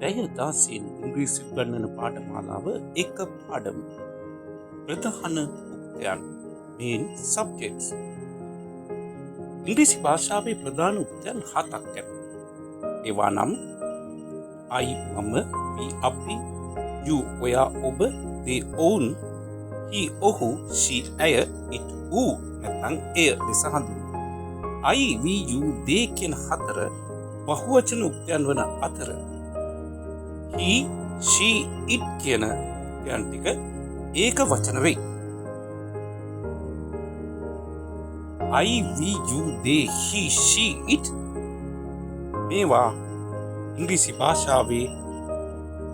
දයදාසින් ඉංග්‍රීසි උගන්වන පාඨමාලාව එක පාඩම. ප්‍රධාන උක්තයන් main subjects. ඉංග්‍රීසි භාෂාවේ ප්‍රධාන උක්තයන් 7ක් ඇත. ඒවා නම් I මම, we අපි, you ඔයා ඔබ, they own, he ඔහු, she ඇය, it ඌ නැත්නම් එය ලෙස හඳුන්වනවා. I, we, you, they කියන හතර බහුවචන උක්තයන් වන අතර he, she, it කියන උක්තයන් ටික ඒක වචන වෙයි. I, we, you, they, he, she, it මේවා ඉංග්‍රීසි භාෂාවේ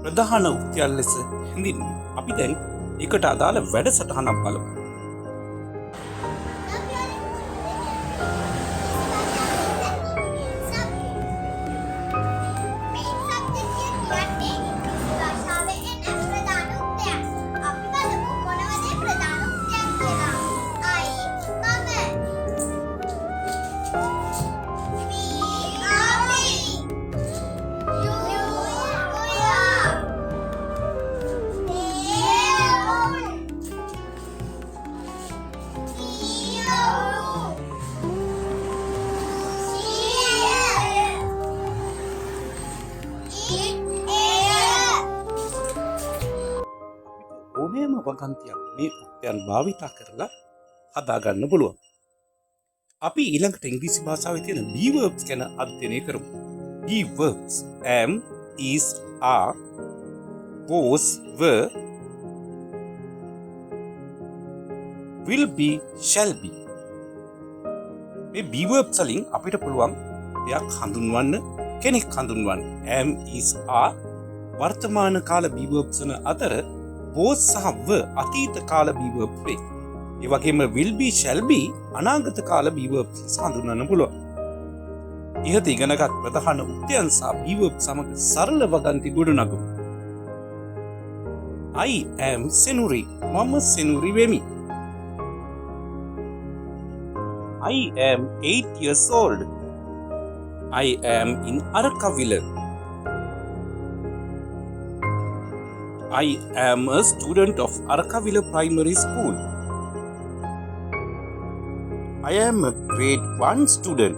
ප්‍රධාන උක්තයන් ලෙස හැඳින්වෙනවා. අපි දැන් ඒකට අදාළ වැඩසටහනක් බලමු. ඕනෑම වගන්තියක් මේ උක්තයන් භාවිතා කරලා හදාගන්න පුළුවන්. අපි ඊළඟට ඉංග්‍රීසි භාෂාවේ තියෙන be verbs ගැන අධ්‍යයනය කරමු. be verbs am, is, are, was, were, will be, shall be. මේ be verbs වලින් අපිට පුළුවන් දෙයක් හඳුන්වන්න, කෙනෙක් හඳුන්වන්න. am, is, are වර්තමාන කාල be verbs වන අතර was සහ were අතීත කාල be verbs වේ. ඒ වගේම will be, shall be අනාගත කාල be verbs හඳුන්වන්න පුළුවන්. ඉහත ඉගෙනගත් ප්‍රධාන උක්තයන් සහ be verbs සමග සරල වගන්ති ගොඩනගමු. I am සෙනුරි. මම සෙනුරි වෙමි. I am 8 years old. I am in Arakavilla. I am a student of Arakavilla Primary School. I am a grade 1 student.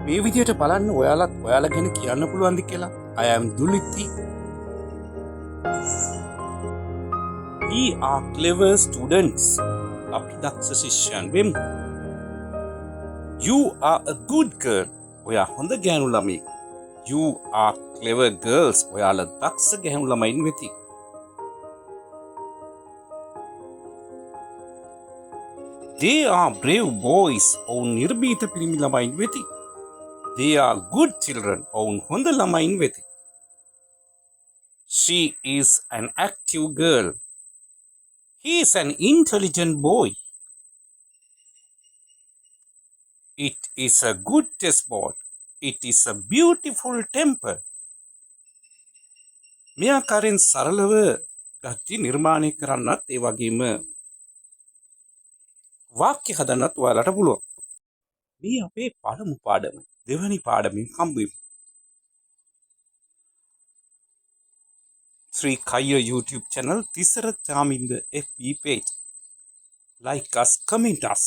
මේ විදියට බලන්න ඔයාලත් ඔයාලා ගැන කියන්න පුළුවන්ද කියලා. I am Duliti. We are clever students. අපි දක්ෂ ශිෂ්‍යයන් වෙමු. You are a good girl. ඔයා හොඳ ගෑනු ළමයෙක්. You are clever girls. ඔයාලා දක්ෂ ගැහැණු ළමයින් වෙති. They are brave boys. ඔවුන් නිර්භීත පිරිමි ළමයින් වෙති. They are good children. ඔවුන් හොඳ ළමයින් වෙති. She is an active girl. He is an intelligent boy. It is a good test board. It is a beautiful temple. මේ ආකාරයෙන් සරලව ගති නිර්මාණය කරන්නත් ඒ වගේම වාක්‍ය හදන්නත් ඔයාලට පුළුවන්. මේ අපේ පළමු පාඩම. දෙවැනි පාඩමෙන් හම්බ වෙමු. Sri Kaya YouTube channel, Tisara Chaminda FB page. Like us, comment us.